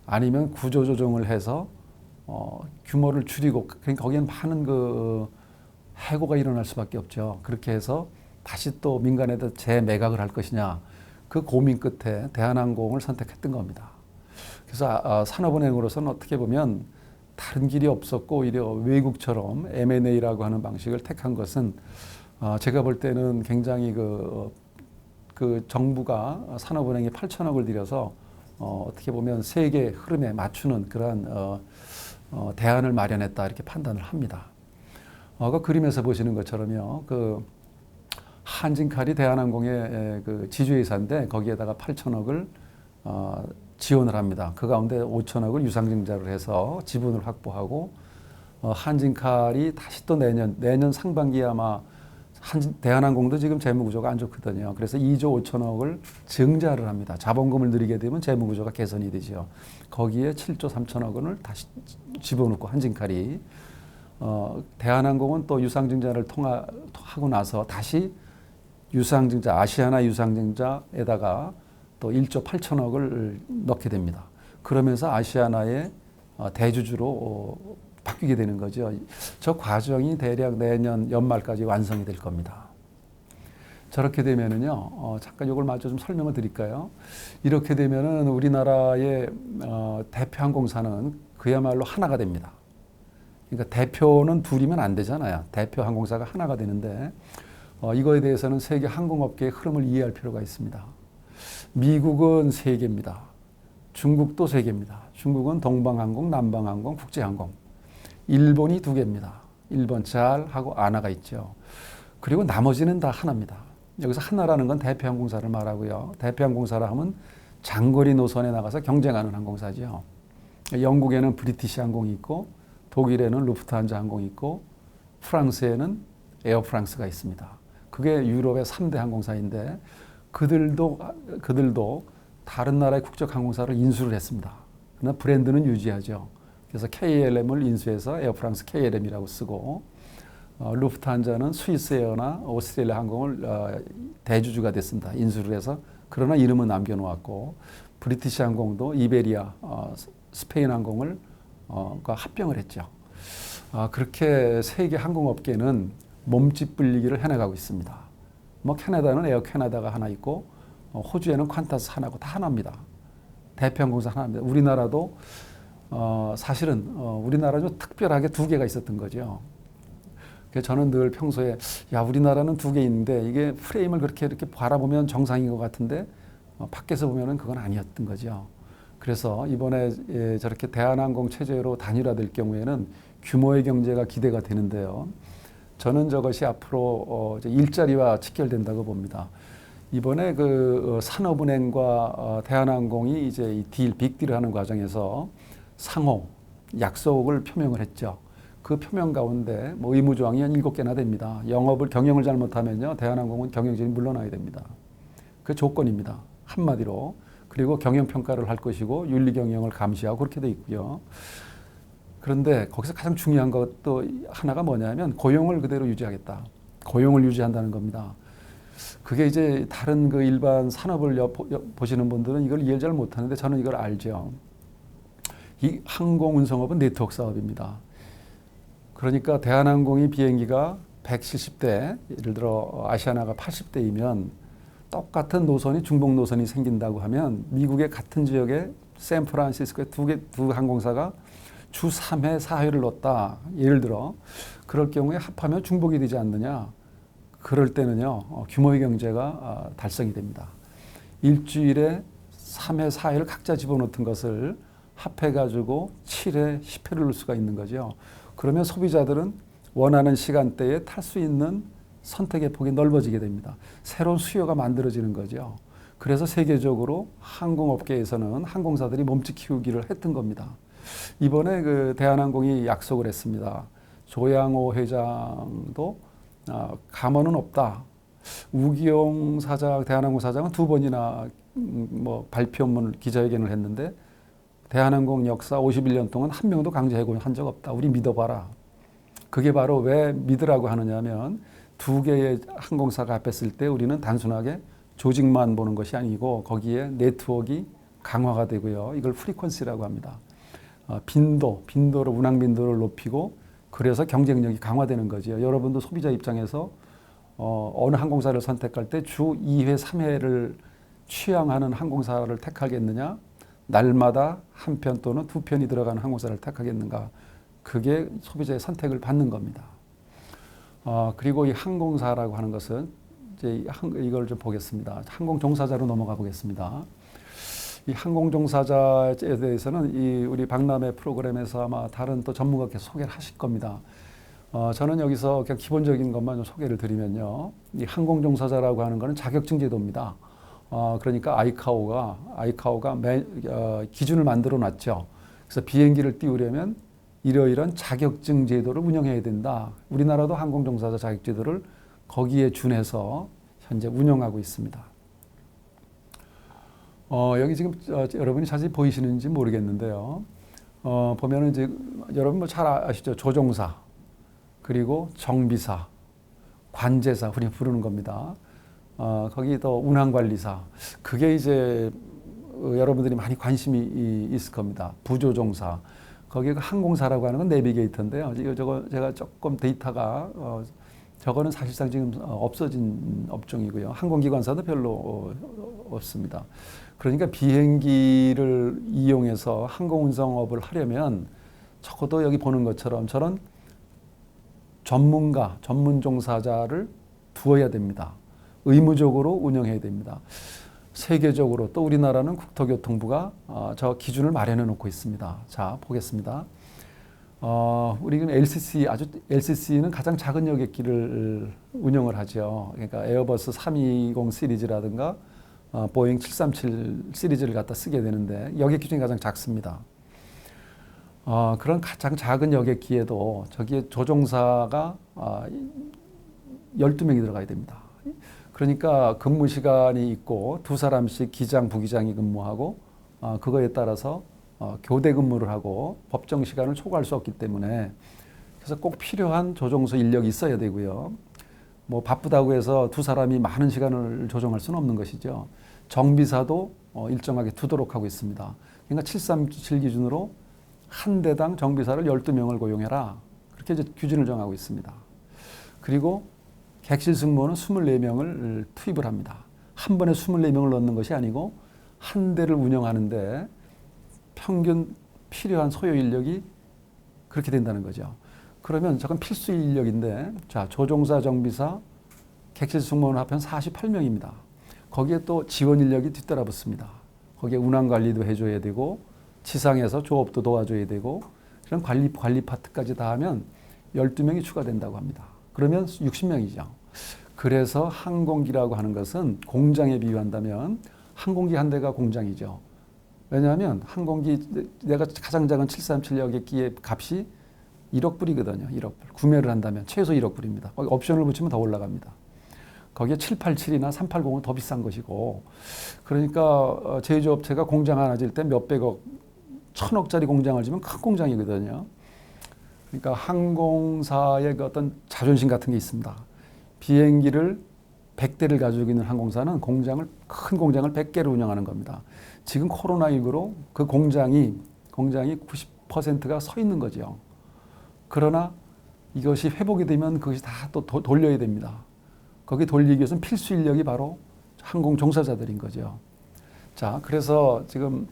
아니면 구조조정을 해서 규모를 줄이고, 그러니까 거기엔 많은 해고가 일어날 수밖에 없죠. 그렇게 해서 다시 또 민간에다 재매각을 할 것이냐, 그 고민 끝에 대한항공을 선택했던 겁니다. 그래서 산업은행으로서는 어떻게 보면 다른 길이 없었고 오히려 외국처럼 M&A라고 하는 방식을 택한 것은 제가 볼 때는 굉장히 그 정부가 산업은행에 8천억을 들여서 어떻게 보면 세계 흐름에 맞추는 그러한 대안을 마련했다, 이렇게 판단을 합니다. 그 그림에서 보시는 것처럼요, 한진칼이 대한항공의 지주회사인데 거기에다가 8천억을 지원을 합니다. 그 가운데 5천억을 유상증자를 해서 지분을 확보하고 한진칼이 다시 또 내년 상반기에 아마 대한항공도 지금 재무구조가 안 좋거든요. 그래서 2조 5천억을 증자를 합니다. 자본금을 들이게 되면 재무구조가 개선이 되죠. 거기에 7조 3천억 원을 다시 집어넣고 한진칼이 대한항공은 또 유상증자를 하고 나서 다시 유상증자, 아시아나 유상증자에다가 또 1조 8천억을 넣게 됩니다. 그러면서 아시아나의 대주주로 바뀌게 되는 거죠. 저 과정이 대략 내년 연말까지 완성이 될 겁니다. 저렇게 되면은요, 잠깐 이걸 마저 좀 설명을 드릴까요? 이렇게 되면은 우리나라의 대표 항공사는 그야말로 하나가 됩니다. 그러니까 대표는 둘이면 안 되잖아요. 대표 항공사가 하나가 되는데 이거에 대해서는 세계 항공업계의 흐름을 이해할 필요가 있습니다. 미국은 3개입니다. 중국도 3개입니다. 중국은 동방항공, 남방항공, 국제항공. 일본이 2개입니다. 일본 잘하고 아나가 있죠. 그리고 나머지는 다 하나입니다. 여기서 하나라는 건 대표항공사를 말하고요. 대표항공사라 하면 장거리 노선에 나가서 경쟁하는 항공사죠. 영국에는 브리티시 항공이 있고, 독일에는 루프트한자 항공이 있고, 프랑스에는 에어프랑스가 있습니다. 그게 유럽의 3대 항공사인데 그들도 다른 나라의 국적 항공사를 인수를 했습니다. 그러나 브랜드는 유지하죠. 그래서 KLM을 인수해서 에어프랑스 KLM이라고 쓰고, 루프트한자는 스위스에어나 오스트레일리아 항공을 대주주가 됐습니다. 인수를 해서. 그러나 이름은 남겨놓았고, 브리티시 항공도 이베리아, 스페인 항공을 합병을 했죠. 그렇게 세계 항공업계는 몸집 불리기를 해나가고 있습니다. 캐나다는 에어 캐나다가 하나 있고, 호주에는 퀀타스 하나고 다 하나입니다. 대표 항공사 하나입니다. 우리나라도 사실은 우리나라는 좀 특별하게 2개가 있었던 거죠. 그래서 저는 늘 평소에 우리나라는 2개 있는데 이게 프레임을 그렇게 이렇게 바라보면 정상인 것 같은데 밖에서 보면은 그건 아니었던 거죠. 그래서 이번에 저렇게 대한항공 체제로 단일화될 경우에는 규모의 경제가 기대가 되는데요. 저는 저것이 앞으로 일자리와 직결된다고 봅니다. 이번에 산업은행과 대한항공이 이제 이 빅딜을 하는 과정에서 상호 약속을 표명을 했죠. 그 표명 가운데 의무조항이 한 7개나 됩니다. 경영을 잘못하면요, 대한항공은 경영진이 물러나야 됩니다. 그 조건입니다. 한마디로. 그리고 경영평가를 할 것이고 윤리경영을 감시하고 그렇게 돼 있고요. 그런데 거기서 가장 중요한 것도 하나가 뭐냐면 고용을 그대로 유지하겠다. 고용을 유지한다는 겁니다. 그게 이제 다른 일반 산업을 보시는 분들은 이걸 이해를 잘 못하는데 저는 이걸 알죠. 이 항공운송업은 네트워크 사업입니다. 그러니까 대한항공이 비행기가 170대, 예를 들어 아시아나가 80대이면 똑같은 노선이 중복 노선이 생긴다고 하면 미국의 같은 지역에 샌프란시스코에 두 항공사가 주 3회, 4회를 넣었다. 예를 들어 그럴 경우에 합하면 중복이 되지 않느냐. 그럴 때는요. 규모의 경제가 달성이 됩니다. 일주일에 3회, 4회를 각자 집어넣은 것을 합해가지고 7회, 10회를 넣을 수가 있는 거죠. 그러면 소비자들은 원하는 시간대에 탈 수 있는 선택의 폭이 넓어지게 됩니다. 새로운 수요가 만들어지는 거죠. 그래서 세계적으로 항공업계에서는 항공사들이 몸집 키우기를 했던 겁니다. 이번에 그 대한항공이 약속을 했습니다. 조양호 회장도 감언은 없다. 우기용 사장, 대한항공 사장은 두 번이나 뭐 발표문 기자회견을 했는데 대한항공 역사 51년 동안 한 명도 강제 해고한 적 없다. 우리 믿어봐라. 그게 바로 왜 믿으라고 하느냐면 두 개의 항공사가 합했을 때 우리는 단순하게 조직만 보는 것이 아니고 거기에 네트워크가 강화가 되고요. 이걸 프리퀀시라고 합니다. 빈도를 운항 빈도를 높이고 그래서 경쟁력이 강화되는 거죠. 여러분도 소비자 입장에서 어느 항공사를 선택할 때 주 2회, 3회를 취향하는 항공사를 택하겠느냐? 날마다 한 편 또는 두 편이 들어가는 항공사를 택하겠는가? 그게 소비자의 선택을 받는 겁니다. 그리고 이 항공사라고 하는 것은 이제 이걸 좀 보겠습니다. 항공 종사자로 넘어가 보겠습니다. 이 항공 종사자에 대해서는 이 우리 박람회 프로그램에서 아마 다른 또 전문가께서 소개를 하실 겁니다. 저는 여기서 그냥 기본적인 것만 좀 소개를 드리면요. 이 항공 종사자라고 하는 것은 자격증 제도입니다. 그러니까 아이카오가 기준을 만들어 놨죠. 그래서 비행기를 띄우려면 이러이런 자격증 제도를 운영해야 된다. 우리나라도 항공 종사자 자격 제도를 거기에 준해서 현재 운영하고 있습니다. 여기 지금 여러분이 자세히 보이시는지 모르겠는데요. 보면은 이제 여러분 뭐 잘 아시죠? 조종사, 그리고 정비사, 관제사 우리 부르는 겁니다. 거기 또 운항관리사. 그게 이제 여러분들이 많이 관심이 있을 겁니다. 부조종사. 거기가 항공사라고 하는 건 내비게이터인데요. 저거 제가 조금 데이터가 저거는 사실상 지금 없어진 업종이고요. 항공기관사도 별로 없습니다. 그러니까 비행기를 이용해서 항공운송업을 하려면 적어도 여기 보는 것처럼 저런 전문 종사자를 두어야 됩니다. 의무적으로 운영해야 됩니다. 세계적으로 또 우리나라는 국토교통부가 저 기준을 마련해 놓고 있습니다. 자, 보겠습니다. 우리 LCC는 가장 작은 여객기를 운영을 하죠. 그러니까 에어버스 320 시리즈라든가 보잉 737 시리즈를 갖다 쓰게 되는데 여객기 중에 가장 작습니다. 그런 가장 작은 여객기에도 저기에 조종사가 12명이 들어가야 됩니다. 그러니까 근무 시간이 있고 두 사람씩 기장, 부기장이 근무하고 그거에 따라서 교대 근무를 하고 법정 시간을 초과할 수 없기 때문에 그래서 꼭 필요한 조종사 인력이 있어야 되고요. 뭐 바쁘다고 해서 두 사람이 많은 시간을 조종할 수는 없는 것이죠. 정비사도 일정하게 두도록 하고 있습니다. 그러니까 737 기준으로 한 대당 정비사를 12명을 고용해라. 그렇게 이제 규준을 정하고 있습니다. 그리고 객실 승무원은 24명을 투입을 합니다. 한 번에 24명을 넣는 것이 아니고 한 대를 운영하는데 평균 필요한 소요 인력이 그렇게 된다는 거죠. 그러면 저건 필수 인력인데 자, 조종사, 정비사, 객실 승무원 합한 48명입니다. 거기에 또 지원 인력이 뒤따라 붙습니다. 거기에 운항 관리도 해줘야 되고 지상에서 조업도 도와줘야 되고 그런 관리 파트까지 다 하면 12명이 추가된다고 합니다. 그러면 60명이죠. 그래서 항공기라고 하는 것은 공장에 비유한다면 항공기 한 대가 공장이죠. 왜냐하면 항공기 내가 가장 작은 737 여객기의 값이 1억 불이거든요. 1억 불. 구매를 한다면 최소 1억 불입니다. 거기 옵션을 붙이면 더 올라갑니다. 거기에 787이나 380은 더 비싼 것이고 그러니까 제조업체가 공장 하나 질 때 몇백억, 1000억짜리 공장을 지면 큰 공장이거든요. 그러니까 항공사의 그 어떤 자존심 같은 게 있습니다. 비행기를 100대를 가지고 있는 항공사는 큰 공장을 100개를 운영하는 겁니다. 지금 코로나19로 그 공장이 90%가 서 있는 거죠. 그러나 이것이 회복이 되면 그것이 다 또 돌려야 됩니다. 거기 돌리기 위해서는 필수 인력이 바로 항공 종사자들인 거죠. 자, 그래서 지금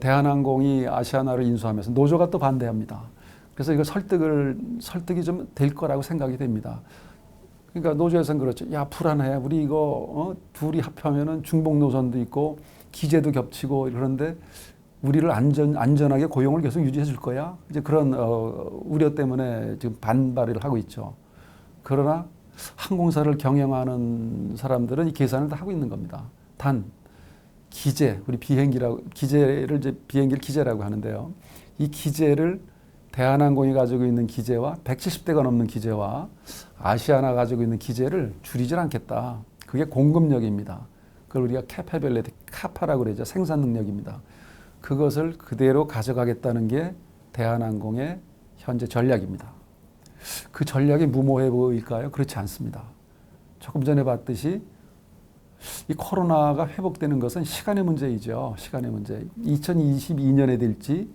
대한항공이 아시아나를 인수하면서 노조가 또 반대합니다. 그래서 이거 설득이 좀 될 거라고 생각이 됩니다. 그러니까 노조에서는 그렇죠. 야, 불안해. 우리 이거 둘이 합하면은 중복 노선도 있고 기재도 겹치고 그런데 우리를 안전하게 고용을 계속 유지해 줄 거야. 이제 그런 우려 때문에 지금 반발을 하고 있죠. 그러나 항공사를 경영하는 사람들은 이 계산을 다 하고 있는 겁니다. 단 우리 기재를 이제 비행기를 기재라고 하는데요. 이 기재를 대한항공이 가지고 있는 기재와 170대가 넘는 기재와 아시아나 가지고 있는 기재를 줄이질 않겠다. 그게 공급력입니다. 그걸 우리가 캐파빌리티, 카파라고 그러죠. 생산 능력입니다. 그것을 그대로 가져가겠다는 게 대한항공의 현재 전략입니다. 그 전략이 무모해 보일까요? 그렇지 않습니다. 조금 전에 봤듯이 이 코로나가 회복되는 것은 시간의 문제이죠. 시간의 문제. 2022년에 될지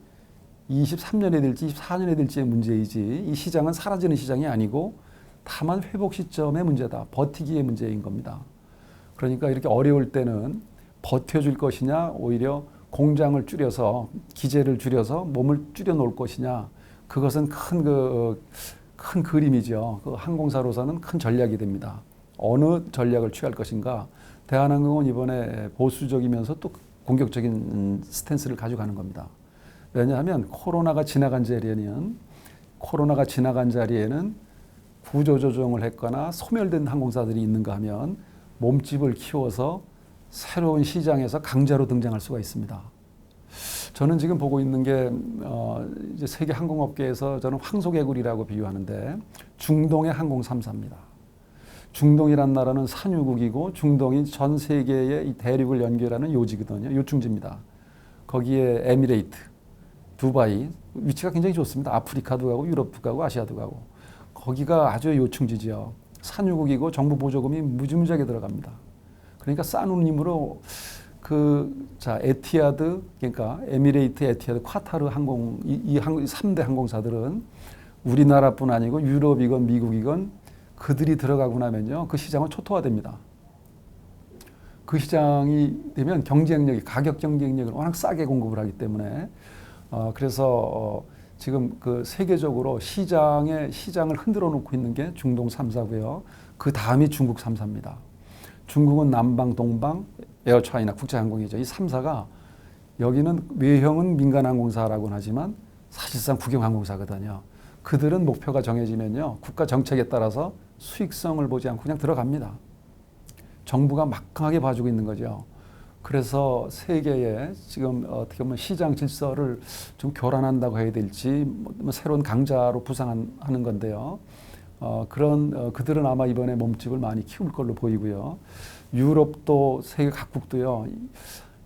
23년에 될지 24년에 될지의 문제이지 이 시장은 사라지는 시장이 아니고 다만 회복 시점의 문제다. 버티기의 문제인 겁니다. 그러니까 이렇게 어려울 때는 버텨줄 것이냐 오히려 공장을 줄여서 기재를 줄여서 몸을 줄여 놓을 것이냐 그것은 큰 그림이죠. 그 항공사로서는 큰 전략이 됩니다. 어느 전략을 취할 것인가. 대한항공은 이번에 보수적이면서 또 공격적인 스탠스를 가져가는 겁니다. 왜냐하면 코로나가 지나간 자리에는 구조조정을 했거나 소멸된 항공사들이 있는가 하면 몸집을 키워서 새로운 시장에서 강자로 등장할 수가 있습니다. 저는 지금 보고 있는 게 이제 세계 항공업계에서 저는 황소개구리라고 비유하는데 중동의 항공 3사입니다. 중동이란 나라는 산유국이고 중동이 전 세계의 이 대륙을 연결하는 요지거든요. 요충지입니다. 거기에 에미레이트, 두바이 위치가 굉장히 좋습니다. 아프리카도 가고 유럽도 가고 아시아도 가고 거기가 아주 요충지죠. 산유국이고 정부 보조금이 무지무지하게 들어갑니다. 그러니까 싼 운임으로 에티하드 그러니까 에미레이트, 에티하드, 콰타르 항공 이 3대 항공사들은 우리나라뿐 아니고 유럽이건 미국이건 그들이 들어가고 나면요 그 시장은 초토화됩니다. 그 시장이 되면 가격 경쟁력을 워낙 싸게 공급을 하기 때문에 그래서 지금 그 세계적으로 시장을 흔들어 놓고 있는 게 중동 3사고요. 그 다음이 중국 3사입니다. 중국은 남방, 동방, 에어차이나 국제항공이죠. 이 3사가 여기는 외형은 민간항공사라고는 하지만 사실상 국영항공사거든요. 그들은 목표가 정해지면요. 국가 정책에 따라서 수익성을 보지 않고 그냥 들어갑니다. 정부가 막강하게 봐주고 있는 거죠. 그래서 세계에 지금 어떻게 보면 시장 질서를 좀 교란한다고 해야 될지 뭐 새로운 강자로 부상하는 건데요. 그들은 아마 이번에 몸집을 많이 키울 걸로 보이고요. 유럽도 세계 각국도요.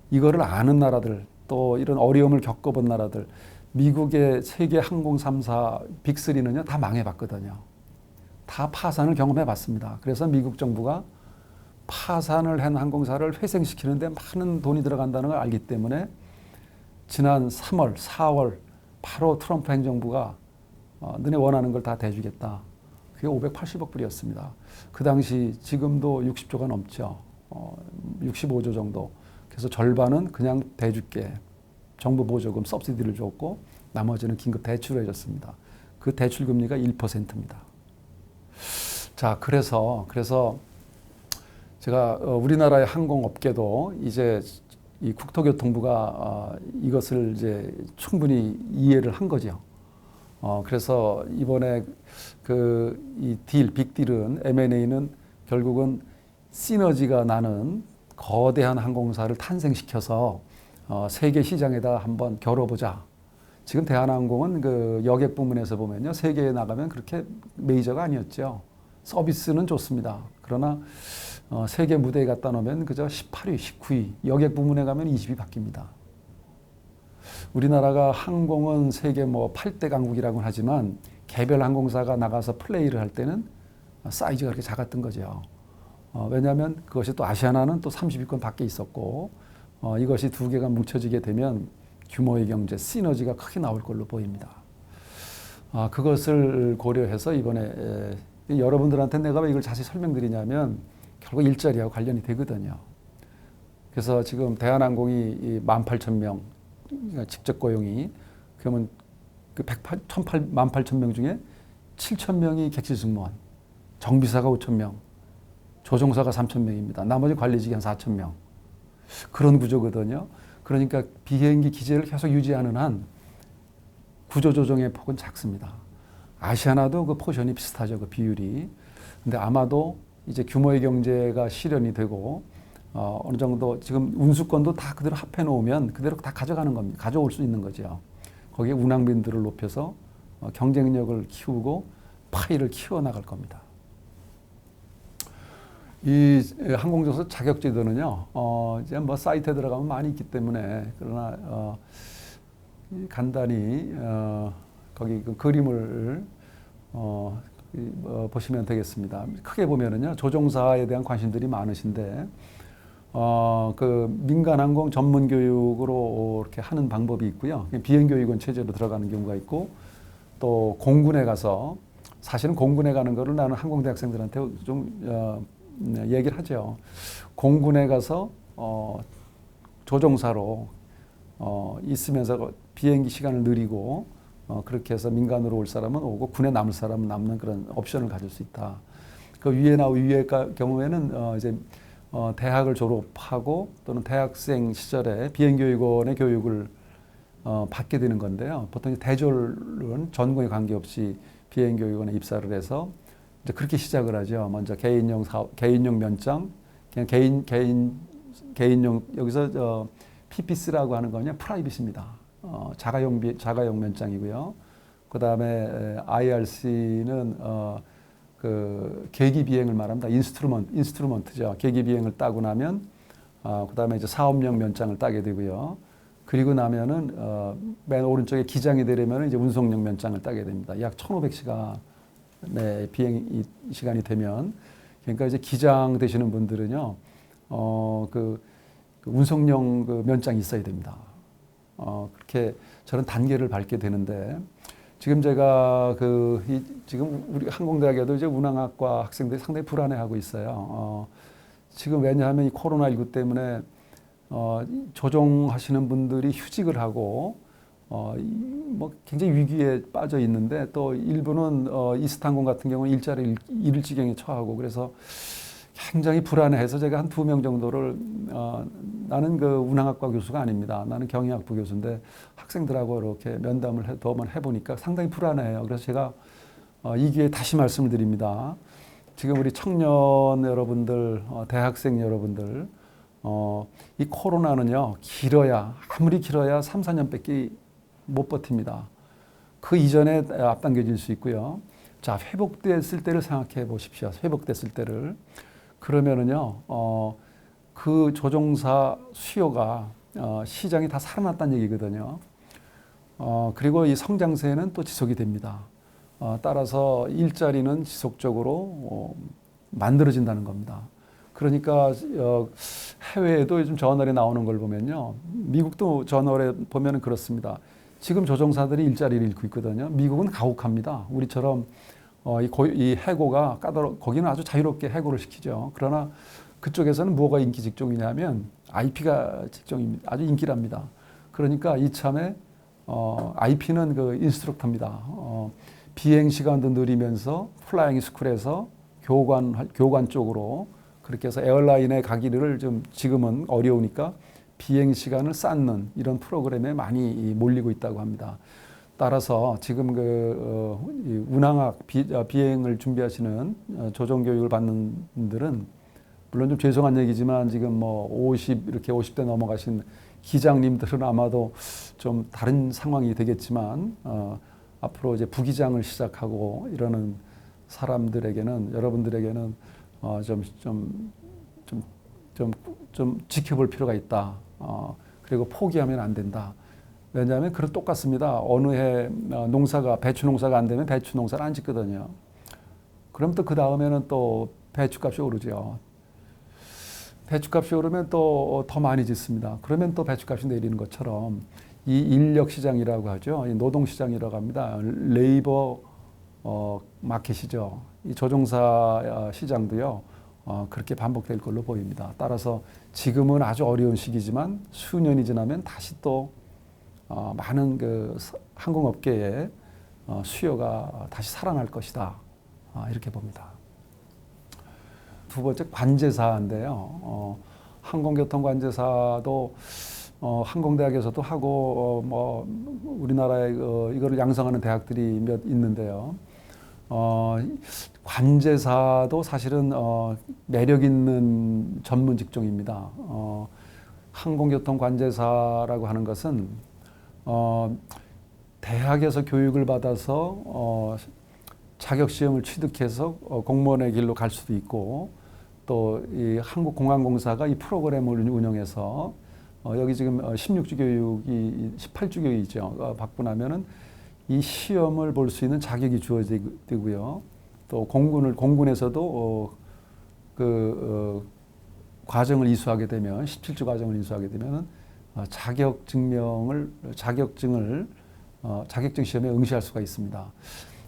이거를 아는 나라들 또 이런 어려움을 겪어본 나라들 미국의 세계 항공 3사 빅3는요. 다 망해봤거든요. 다 파산을 경험해봤습니다. 그래서 미국 정부가 파산을 한 항공사를 회생시키는데 많은 돈이 들어간다는 걸 알기 때문에 지난 3월, 4월 바로 트럼프 행정부가 너네 원하는 걸 다 대주겠다. 그게 580억 불이었습니다. 그 당시 지금도 60조가 넘죠. 65조 정도. 그래서 절반은 그냥 대줄게. 정부 보조금, 서브시디를 줬고 나머지는 긴급 대출을 해줬습니다. 그 대출 금리가 1%입니다. 자, 그래서 제가 우리나라의 항공업계도 이제 이 국토교통부가 이것을 이제 충분히 이해를 한 거죠. 그래서 이번에 이 빅딜은 M&A는 결국은 시너지가 나는 거대한 항공사를 탄생시켜서 세계 시장에다 한번 겨뤄보자. 지금 대한항공은 그 여객 부문에서 보면요. 세계에 나가면 그렇게 메이저가 아니었죠. 서비스는 좋습니다. 그러나 세계 무대에 갖다 놓으면 그저 18위, 19위, 여객 부문에 가면 20위 바뀝니다. 우리나라가 항공은 세계 8대 강국이라고는 하지만 개별 항공사가 나가서 플레이를 할 때는 사이즈가 그렇게 작았던 거죠. 왜냐하면 그것이 또 아시아나는 또 30위권 밖에 있었고 이것이 두 개가 뭉쳐지게 되면 규모의 경제, 시너지가 크게 나올 걸로 보입니다. 그것을 고려해서 이번에 여러분들한테 내가 왜 이걸 자세히 설명드리냐면 결국 일자리하고 관련이 되거든요. 그래서 지금 대한항공이 18,000명 직접 고용이 그러면 그 18,000명 중에 7,000명이 객실 승무원, 정비사가 5,000명, 조종사가 3,000명입니다. 나머지 관리직이 한 4,000명. 그런 구조거든요. 그러니까 비행기 기재를 계속 유지하는 한 구조조정의 폭은 작습니다. 아시아나도 그 포션이 비슷하죠. 그 비율이. 근데 아마도 이제 규모의 경제가 실현이 되고 어느 정도 지금 운수권도 다 그대로 합해 놓으면 그대로 다 가져가는 겁니다. 가져올 수 있는 거죠. 거기에 운항빈들을 높여서 경쟁력을 키우고 파이를 키워나갈 겁니다. 이 항공조사 자격제도는요, 이제 뭐 사이트에 들어가면 많이 있기 때문에 그러나 간단히 거기 그 그림을 보시면 되겠습니다. 크게 보면은요, 조종사에 대한 관심들이 많으신데 그 민간항공 전문 교육으로 이렇게 하는 방법이 있고요. 비행교육원 체제로 들어가는 경우가 있고 또 공군에 가서 사실은 공군에 가는 거를 나는 항공대학생들한테 좀 얘기를 하죠. 공군에 가서 조종사로 있으면서 비행기 시간을 늘리고 그렇게 해서 민간으로 올 사람은 오고 군에 남을 사람은 남는 그런 옵션을 가질 수 있다. 그 위의 경우에는 이제 대학을 졸업하고 또는 대학생 시절에 비행교육원의 교육을 받게 되는 건데요. 보통 대졸은 전공에 관계없이 비행교육원에 입사를 해서 이제 그렇게 시작을 하죠. 먼저 개인용 면장, 그냥 개인용 여기서 PPC라고 하는 거냐 프라이빗입니다. 자가용 면장이고요. 그 다음에 IRC는 그 계기 비행을 말합니다. 인스트루먼트죠. 계기 비행을 따고 나면 그 다음에 이제 사업용 면장을 따게 되고요. 그리고 나면은 맨 오른쪽에 기장이 되려면 이제 운송용 면장을 따게 됩니다. 약 1,500시간의 비행 시간이 되면 그러니까 이제 기장 되시는 분들은요, 그 운송용 그 면장이 있어야 됩니다. 그렇게 저런 단계를 밟게 되는데 지금 제가 지금 우리 항공대학에도 이제 운항학과 학생들이 상당히 불안해하고 있어요. 지금 왜냐하면 이 코로나19 때문에 조종하시는 분들이 휴직을 하고 뭐 굉장히 위기에 빠져 있는데 또 일부는 이스타항공 같은 경우는 일자리를 잃을 지경에 처하고 그래서 굉장히 불안해해서 제가 한 2명 정도를 나는 그 운항학과 교수가 아닙니다. 나는 경영학부 교수인데 학생들하고 이렇게 면담을 한번 해보니까 상당히 불안해요. 그래서 제가 이 기회에 다시 말씀을 드립니다. 지금 우리 청년 여러분들, 대학생 여러분들, 이 코로나는요, 아무리 길어야 3, 4년밖에 못 버팁니다. 그 이전에 앞당겨질 수 있고요. 자, 회복됐을 때를 생각해 보십시오. 회복됐을 때를. 그러면은요, 그 조종사 수요가 시장이 다 살아났다는 얘기거든요. 그리고 이 성장세는 또 지속이 됩니다. 따라서 일자리는 지속적으로 만들어진다는 겁니다. 그러니까 해외에도 요즘 저널에 나오는 걸 보면요, 미국도 저널에 보면은 그렇습니다. 지금 조종사들이 일자리를 잃고 있거든요. 미국은 가혹합니다. 우리처럼 이 해고가 거기는 아주 자유롭게 해고를 시키죠. 그러나 그쪽에서는 뭐가 인기 직종이냐면 IP가 직종입니다. 아주 인기랍니다. 그러니까 이참에 IP는 그 인스트럭터입니다. 비행 시간도 느리면서 플라잉 스쿨에서 교관 쪽으로 그렇게 해서 에어라인에 가기를 좀 지금은 어려우니까 비행 시간을 쌓는 이런 프로그램에 많이 몰리고 있다고 합니다. 따라서 지금 운항학 비행을 준비하시는 조종 교육을 받는 분들은 물론 좀 죄송한 얘기지만 지금 뭐 50대 넘어가신 기장님들은 아마도 좀 다른 상황이 되겠지만 앞으로 이제 부기장을 시작하고 이러는 사람들에게는 여러분들에게는 좀 지켜볼 필요가 있다. 그리고 포기하면 안 된다. 왜냐하면 똑같습니다. 어느 해 배추 농사가 안 되면 배추 농사를 안 짓거든요. 그럼 또 그 다음에는 또 배추값이 오르죠. 배추값이 오르면 또 더 많이 짓습니다. 그러면 또 배추값이 내리는 것처럼 이 인력 시장이라고 하죠. 이 노동 시장이라고 합니다. 레이버 마켓이죠. 이 조종사 시장도요. 그렇게 반복될 걸로 보입니다. 따라서 지금은 아주 어려운 시기지만 수년이 지나면 다시 또 많은 그 항공업계에 수요가 다시 살아날 것이다. 이렇게 봅니다. 두 번째 관제사인데요. 항공교통관제사도 항공대학에서도 하고 뭐 우리나라에 이거를 양성하는 대학들이 몇 있는데요. 관제사도 사실은 매력 있는 전문 직종입니다. 항공교통관제사라고 하는 것은 대학에서 교육을 받아서 자격시험을 취득해서 공무원의 길로 갈 수도 있고 또 이 한국공항공사가 이 프로그램을 운영해서 여기 지금 16주 교육이 18주 교육이죠. 받고 나면은 이 시험을 볼 수 있는 자격이 주어지고요. 또 공군에서도 과정을 이수하게 되면 17주 과정을 이수하게 되면 자격증을 자격증 시험에 응시할 수가 있습니다.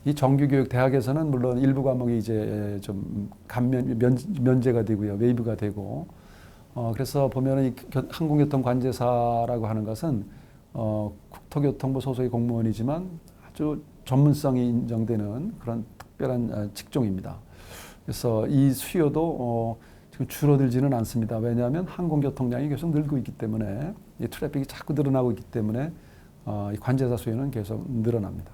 이 정규교육 대학에서는 물론 일부 과목이 이제 좀 면제가 되고요, 웨이브가 되고, 그래서 보면은 이 항공교통관제사라고 하는 것은 국토교통부 소속의 공무원이지만 아주 전문성이 인정되는 그런 특별한 직종입니다. 그래서 이 수요도 지금 줄어들지는 않습니다. 왜냐하면 항공교통량이 계속 늘고 있기 때문에 이 트래픽이 자꾸 늘어나고 있기 때문에 이 관제사 수요는 계속 늘어납니다.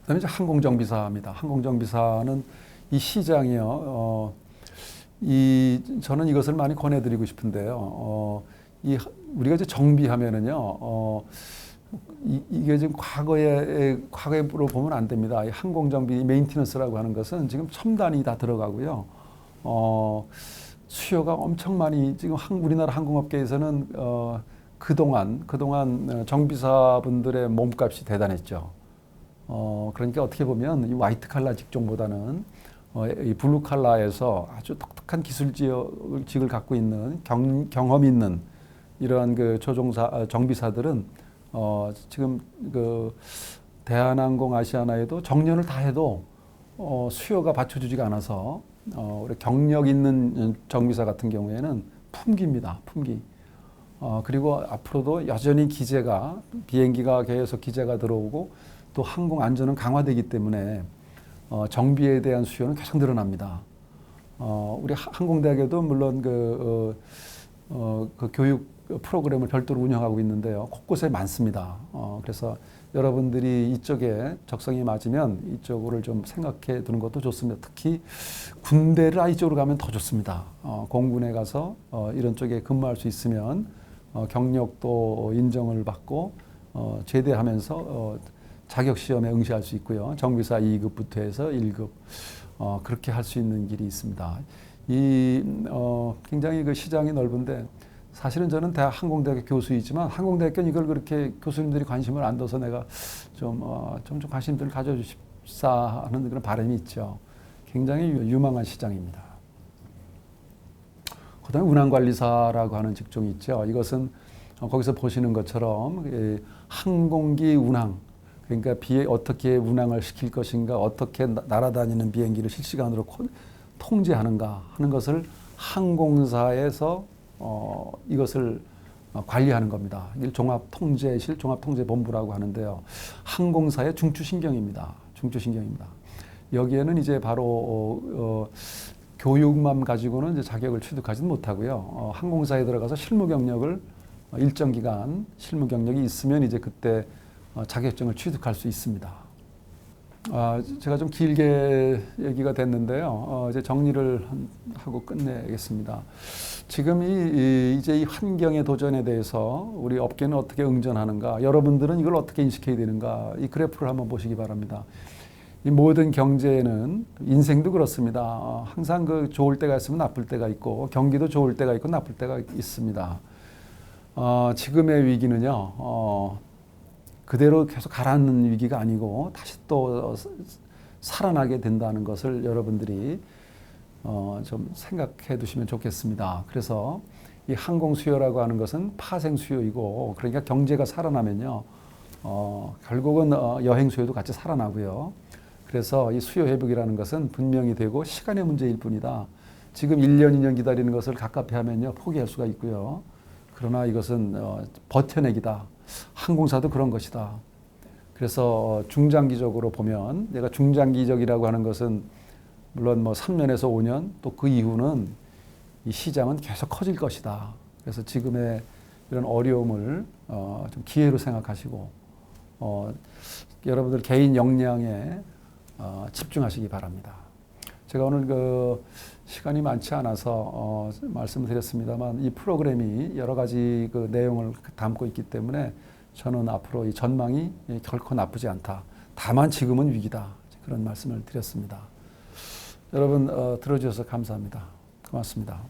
그다음에 이제 항공정비사입니다. 항공정비사는 이 시장이요. 저는 이것을 많이 권해드리고 싶은데요. 우리가 이제 정비하면은요. 이게 지금 과거에로 보면 안 됩니다. 이 항공정비 메인티넌스라고 하는 것은 지금 첨단이 다 들어가고요. 수요가 엄청 많이 지금 우리나라 항공업계에서는 그동안 정비사분들의 몸값이 대단했죠. 그러니까 어떻게 보면 이 화이트 칼라 직종보다는 이 블루 칼라에서 아주 독특한 기술직을 갖고 있는 경험 있는 이러한 그 정비사들은 지금 그 대한항공 아시아나에도 정년을 다 해도 수요가 받쳐주지가 않아서 우리 경력 있는 정비사 같은 경우에는 품귀입니다. 품귀. 그리고 앞으로도 여전히 비행기가 계속 기재가 들어오고 또 항공 안전은 강화되기 때문에 정비에 대한 수요는 계속 늘어납니다. 우리 항공대학에도 물론 그 교육 프로그램을 별도로 운영하고 있는데요. 곳곳에 많습니다. 그래서 여러분들이 이쪽에 적성이 맞으면 이쪽을 좀 생각해 두는 것도 좋습니다. 특히 군대를 이쪽으로 가면 더 좋습니다. 공군에 가서 이런 쪽에 근무할 수 있으면 경력도 인정을 받고 제대하면서 자격시험에 응시할 수 있고요. 정비사 2급부터 해서 1급 그렇게 할 수 있는 길이 있습니다. 굉장히 그 시장이 넓은데 사실은 저는 항공대학 교수이지만 항공대학교는 이걸 그렇게 교수님들이 관심을 안 둬서 내가 좀 관심들을 가져주십사 하는 그런 바람이 있죠. 굉장히 유망한 시장입니다. 그다음에 운항관리사라고 하는 직종이 있죠. 이것은 거기서 보시는 것처럼 항공기 운항, 그러니까 어떻게 운항을 시킬 것인가, 어떻게 날아다니는 비행기를 실시간으로 통제하는가 하는 것을 항공사에서 이것을 관리하는 겁니다. 이걸 종합통제실, 종합통제본부라고 하는데요. 항공사의 중추신경입니다. 중추신경입니다. 여기에는 이제 바로 교육만 가지고는 이제 자격을 취득하지는 못하고요. 항공사에 들어가서 실무 경력을 일정 기간 실무 경력이 있으면 이제 그때 자격증을 취득할 수 있습니다. 제가 좀 길게 얘기가 됐는데요. 이제 정리를 하고 끝내겠습니다. 지금 이제 이 환경의 도전에 대해서 우리 업계는 어떻게 응전하는가, 여러분들은 이걸 어떻게 인식해야 되는가, 이 그래프를 한번 보시기 바랍니다. 이 모든 경제에는 인생도 그렇습니다. 항상 그 좋을 때가 있으면 나쁠 때가 있고 경기도 좋을 때가 있고 나쁠 때가 있습니다. 지금의 위기는요. 그대로 계속 가라앉는 위기가 아니고 다시 또 살아나게 된다는 것을 여러분들이 좀 생각해 두시면 좋겠습니다. 그래서 이 항공 수요라고 하는 것은 파생 수요이고, 그러니까 경제가 살아나면요, 결국은 여행 수요도 같이 살아나고요. 그래서 이 수요 회복이라는 것은 분명히 되고 시간의 문제일 뿐이다. 지금 1년, 2년 기다리는 것을 갑갑해 하면요, 포기할 수가 있고요. 그러나 이것은 버텨내기다. 항공사도 그런 것이다. 그래서 중장기적으로 보면, 내가 중장기적이라고 하는 것은 물론 뭐 3년에서 5년, 또 그 이후는 이 시장은 계속 커질 것이다. 그래서 지금의 이런 어려움을 좀 기회로 생각하시고, 여러분들 개인 역량에 집중하시기 바랍니다. 제가 오늘 그 시간이 많지 않아서 말씀을 드렸습니다만, 이 프로그램이 여러 가지 그 내용을 담고 있기 때문에 저는 앞으로 이 전망이 결코 나쁘지 않다. 다만 지금은 위기다. 그런 말씀을 드렸습니다. 여러분 들어주셔서 감사합니다. 고맙습니다.